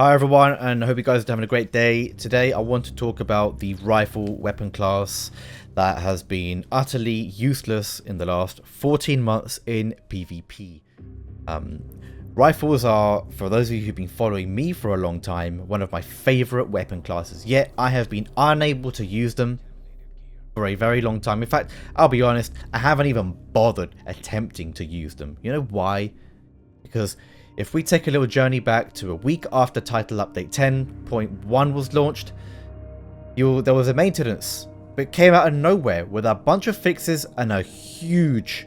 Hi everyone, and I hope you guys are having a great day. Today I want to talk about the rifle weapon class that has been utterly useless in the last 14 months in PvP. Rifles are, for those of you who've been following me for a long time, one of my favourite weapon classes, yet I have been unable to use them for a very long time. In fact, I'll be honest, I haven't even bothered attempting to use them. You know why? Because if we take a little journey back to a week after title update 10.1 was launched, there was a maintenance, but it came out of nowhere with a bunch of fixes and a huge,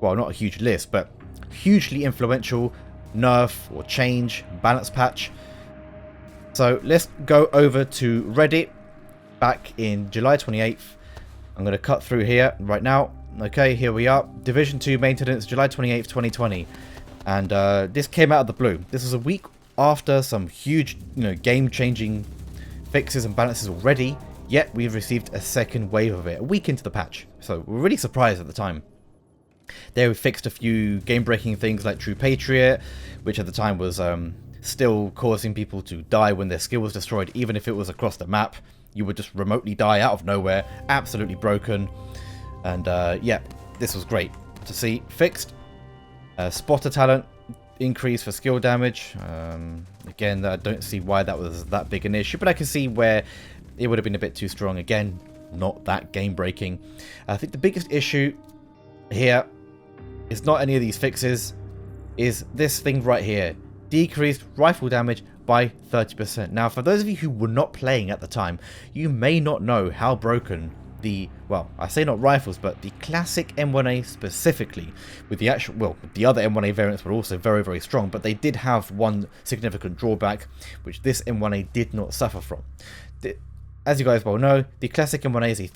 well, not a huge list, but hugely influential nerf or change balance patch. So let's go over to Reddit back in July 28th. I'm going to cut through here right now. Okay, here we are. Division 2 maintenance, July 28th, 2020. And this came out of the blue. This was a week after some huge, game-changing fixes and balances already, yet we've received a second wave of it, a week into the patch. So we're really surprised at the time. They fixed a few game-breaking things like True Patriot, which at the time was still causing people to die when their skill was destroyed, even if it was across the map. You would just remotely die out of nowhere, absolutely broken. And yeah, this was great to see fixed. Spotter talent increase for skill damage. Again, I don't see why that was that big an issue, but I can see where it would have been a bit too strong. Again, not that game breaking. I think the biggest issue here is not any of these fixes, is this thing right here. Decreased rifle damage by 30%. Now, for those of you who were not playing at the time, you may not know how broken well, I say not rifles, but the classic M1A specifically, with the actual, well, the other M1A variants were also very, very strong, but they did have one significant drawback, which this M1A did not suffer from. As you guys well know, the classic M1A is a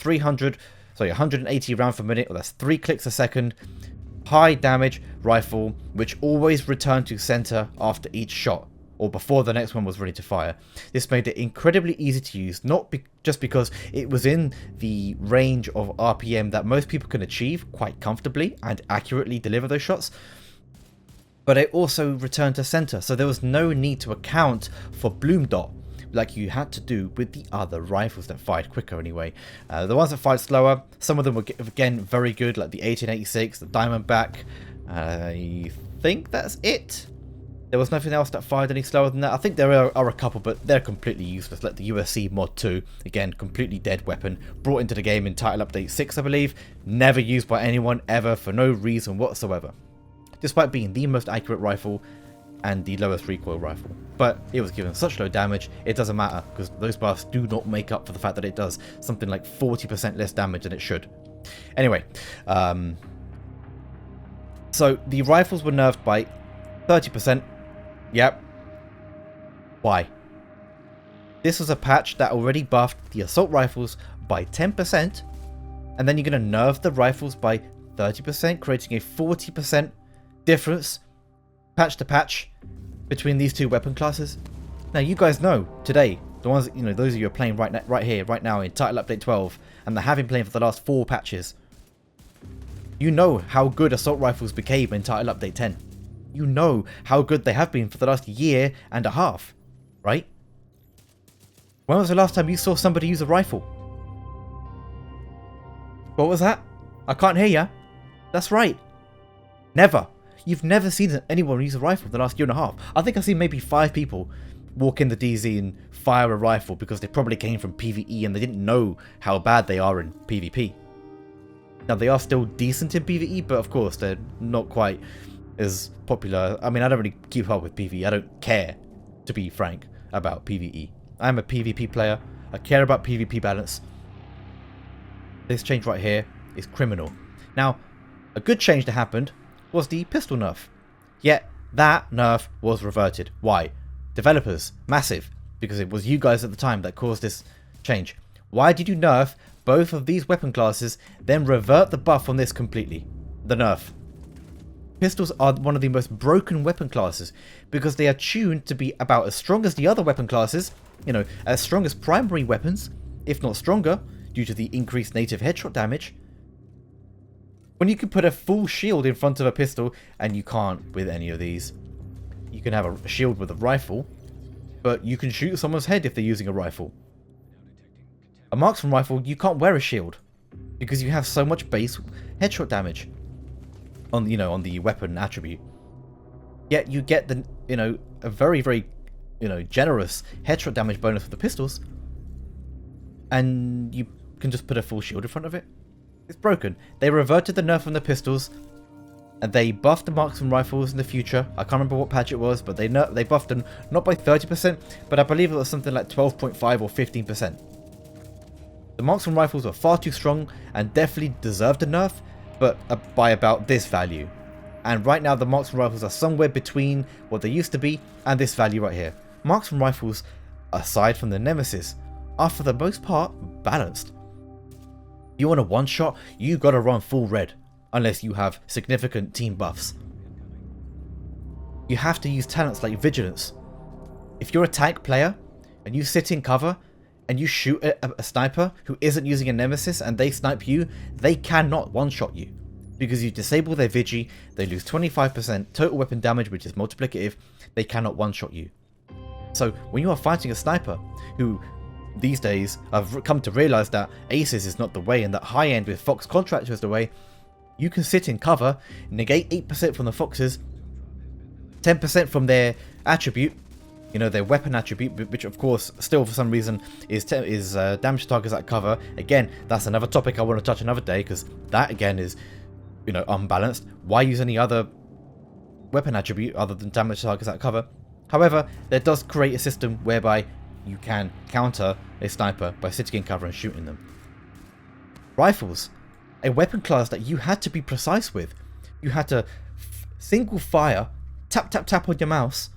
180 round per minute, or that's 3 clicks a second, high damage rifle, which always returned to center after each shot, or before the next one was ready to fire. This made it incredibly easy to use, not just because it was in the range of RPM that most people can achieve quite comfortably and accurately deliver those shots, but it also returned to center, so there was no need to account for bloom dot like you had to do with the other rifles that fired quicker anyway. The ones that fired slower, some of them were again very good, like the 1886, the Diamondback. I think that's it. There was nothing else that fired any slower than that. I think there are a couple, but they're completely useless. Like the USC Mod 2, again, completely dead weapon. Brought into the game in Title Update 6, I believe. Never used by anyone ever for no reason whatsoever. Despite being the most accurate rifle and the lowest recoil rifle. But it was given such low damage, it doesn't matter, because those buffs do not make up for the fact that it does something like 40% less damage than it should. Anyway, so the rifles were nerfed by 30%. Yep. Why? This was a patch that already buffed the assault rifles by 10%, and then you're going to nerf the rifles by 30%, creating a 40% difference patch to patch between these two weapon classes. Now, you guys know today, the ones, those of you who are playing right here, right now in Title Update 12, and that have been playing for the last 4 patches, you know how good assault rifles became in Title Update 10. You know how good they have been for the last year and a half, right? When was the last time you saw somebody use a rifle? What was that? I can't hear ya. That's right. Never. You've never seen anyone use a rifle in the last year and a half. I think I've seen maybe 5 people walk in the DZ and fire a rifle because they probably came from PvE and they didn't know how bad they are in PvP. Now, they are still decent in PvE, but of course, they're not quite as popular. I mean, I don't really keep up with PvE. I don't care, to be frank, about PvE. I'm a PvP player. I care about PvP balance. This change right here is criminal. Now, a good change that happened was the pistol nerf. Yet, that nerf was reverted. Why? Developers. Massive. Because it was you guys at the time that caused this change. Why did you nerf both of these weapon classes, then revert the buff on this completely? The nerf. Pistols are one of the most broken weapon classes because they are tuned to be about as strong as the other weapon classes, as strong as primary weapons, if not stronger, due to the increased native headshot damage. When you can put a full shield in front of a pistol, and you can't with any of these. You can have a shield with a rifle, but you can shoot someone's head if they're using a rifle. A marksman rifle, you can't wear a shield because you have so much base headshot damage on, you know, on the weapon attribute. Yet you get the, you know, a very, very, you know, generous headshot damage bonus for the pistols, and you can just put a full shield in front of it. It's broken. They reverted the nerf on the pistols, and they buffed the marksman rifles in the future. I can't remember what patch it was, but they buffed them not by 30%, but I believe it was something like 12.5 or 15%. The marksman rifles were far too strong and definitely deserved a nerf, but by about this value. And right now the marksman rifles are somewhere between what they used to be and this value right here. Marksman rifles, aside from the nemesis, are for the most part balanced. If you want a one shot, you gotta run full red, unless you have significant team buffs. You have to use talents like vigilance. If you're a tank player and you sit in cover and you shoot a sniper who isn't using a nemesis and they snipe you, they cannot one shot you. Because you disable their Vigi, they lose 25% total weapon damage, which is multiplicative, they cannot one-shot you. So when you are fighting a sniper, who these days I've come to realise that Aces is not the way and that high end with Fox Contractor is the way, you can sit in cover, negate 8% from the Foxes, 10% from their attribute, you know, their weapon attribute, which of course still for some reason is damage targets at cover. Again, that's another topic I want to touch another day, because that again is, you know, unbalanced. Why use any other weapon attribute other than damage targets at cover? However, that does create a system whereby you can counter a sniper by sitting in cover and shooting them. Rifles, a weapon class that you had to be precise with. You had to single fire, tap tap tap on your mouse,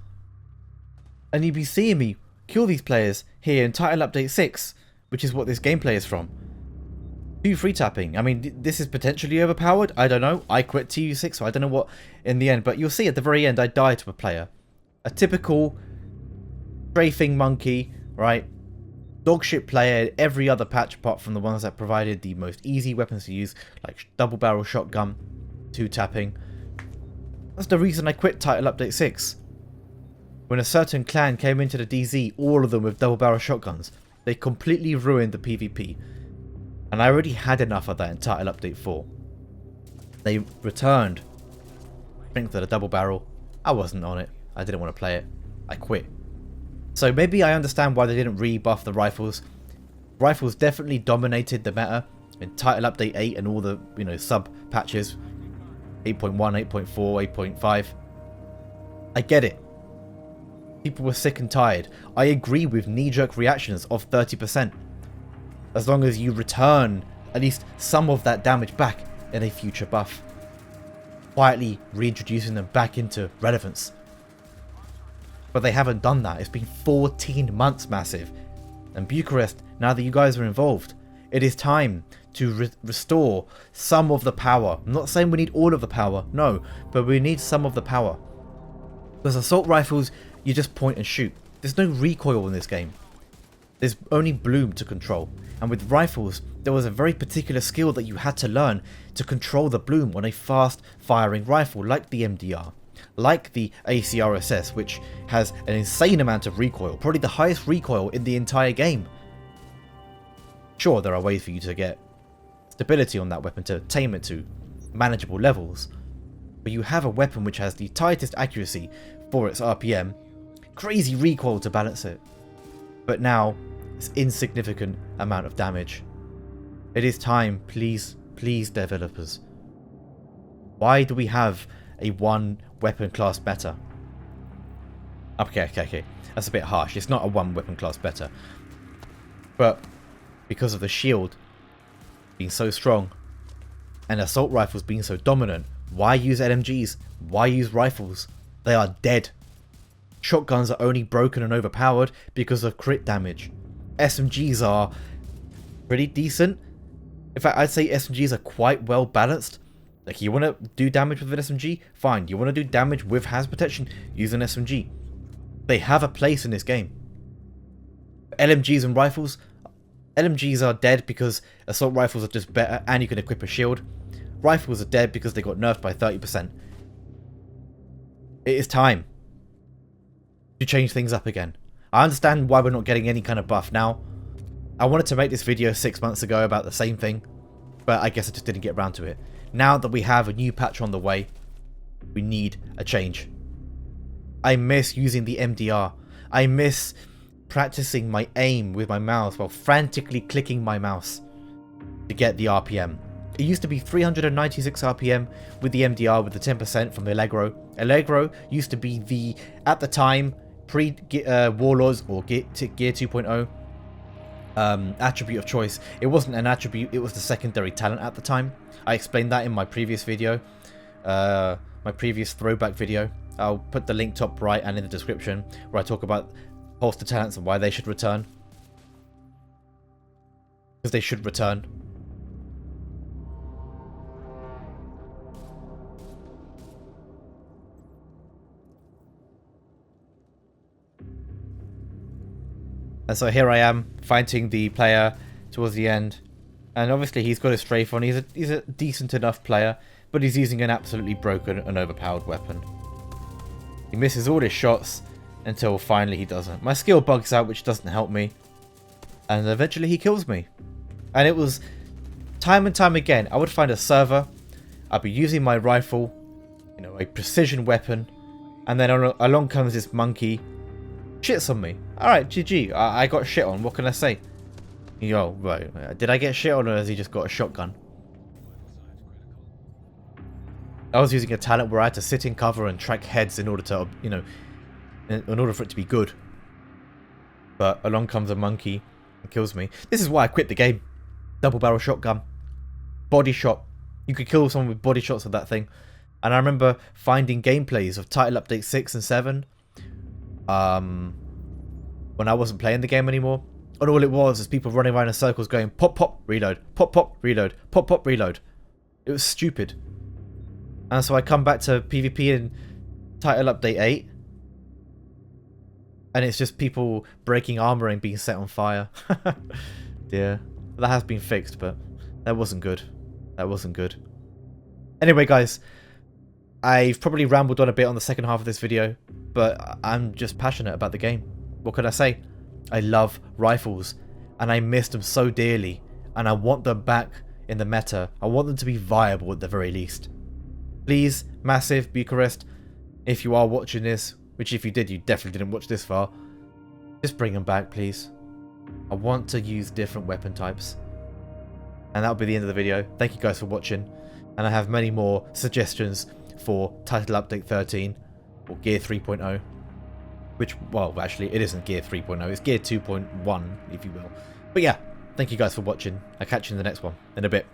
and you'd be seeing me kill these players here in Title Update 6, which is what this gameplay is from. TU3 tapping. I mean, this is potentially overpowered. I don't know. I quit TU6, so I don't know what in the end. But you'll see at the very end, I died to a player. A typical strafing monkey, right? Dogshit player every other patch apart from the ones that provided the most easy weapons to use, like double barrel shotgun, 2 tapping. That's the reason I quit Title Update 6. When a certain clan came into the DZ, all of them with double barrel shotguns, they completely ruined the PvP. And I already had enough of that in Title Update 4. They returned strength of the double barrel. I wasn't on it. I didn't want to play it. I quit. So maybe I understand why they didn't rebuff the rifles. Rifles definitely dominated the meta in Title Update 8 and all the, you know, sub patches. 8.1, 8.4, 8.5. I get it. People were sick and tired. I agree with knee-jerk reactions of 30%. As long as you return at least some of that damage back in a future buff. Quietly reintroducing them back into relevance. But they haven't done that. It's been 14 months, Massive. And Bucharest, now that you guys are involved, it is time to restore some of the power. I'm not saying we need all of the power, no, but we need some of the power. Because assault rifles, you just point and shoot. There's no recoil in this game. There's only bloom to control. And with rifles, there was a very particular skill that you had to learn to control the bloom on a fast firing rifle like the MDR. Like the ACRSS, which has an insane amount of recoil, probably the highest recoil in the entire game. Sure, there are ways for you to get stability on that weapon to tame it to manageable levels, but you have a weapon which has the tightest accuracy for its RPM, crazy recoil to balance it, but now it's insignificant amount of damage. It is time, please, please developers. Why do we have a one weapon class meta? Okay, that's a bit harsh. It's not a one weapon class meta, but because of the shield being so strong and assault rifles being so dominant, why use LMGs? Why use rifles? They are dead. Shotguns are only broken and overpowered because of crit damage. SMGs are pretty decent. In fact, I'd say SMGs are quite well balanced. Like, you want to do damage with an SMG? Fine. You want to do damage with hazard protection? Use an SMG. They have a place in this game. LMGs and rifles. LMGs are dead because assault rifles are just better and you can equip a shield. Rifles are dead because they got nerfed by 30%. It is time to change things up again. I understand why we're not getting any kind of buff now. I wanted to make this video 6 months ago about the same thing, but I guess I just didn't get around to it. Now that we have a new patch on the way, we need a change. I miss using the MDR. I miss practicing my aim with my mouse while frantically clicking my mouse to get the RPM. It used to be 396 RPM with the MDR with the 10% from Allegro. Allegro used to be the, at the time, pre-Warlords or Gear 2.0 attribute of choice. It wasn't an attribute, it was the secondary talent at the time. I explained that in my previous video, my previous throwback video. I'll put the link top right and in the description where I talk about holster talents and why they should return. Because they should return. And so here I am, fighting the player towards the end. And obviously he's got a strafe on, he's a decent enough player, but he's using an absolutely broken and overpowered weapon. He misses all his shots until finally he doesn't. My skill bugs out, which doesn't help me. And eventually he kills me. And it was time and time again, I would find a server, I'd be using my rifle, you know, a precision weapon, and then along comes this monkey, shits on me. Alright, GG, I got shit on, what can I say? Yo, right, did I get shit on or has he just got a shotgun? I was using a talent where I had to sit in cover and track heads in order to, you know, in order for it to be good. But along comes a monkey and kills me. This is why I quit the game. Double barrel shotgun. Body shot. You could kill someone with body shots with that thing. And I remember finding gameplays of Title Update 6 and 7. When I wasn't playing the game anymore. And all it was is people running around in circles going pop, pop, reload. Pop, pop, reload. Pop, pop, reload. It was stupid. And so I come back to PvP in Title Update 8. And it's just people breaking armor and being set on fire. Yeah. That has been fixed, but that wasn't good. That wasn't good. Anyway, guys. I've probably rambled on a bit on the second half of this video. But I'm just passionate about the game. What can I say? I love rifles. And I missed them so dearly. And I want them back in the meta. I want them to be viable at the very least. Please, Massive, Bucharest, if you are watching this, which if you did, you definitely didn't watch this far, just bring them back, please. I want to use different weapon types. And that'll be the end of the video. Thank you guys for watching. And I have many more suggestions for Title Update 13 or Gear 3.0. Which, well, actually, it isn't Gear 3.0. It's Gear 2.1, if you will. But yeah, thank you guys for watching. I'll catch you in the next one in a bit.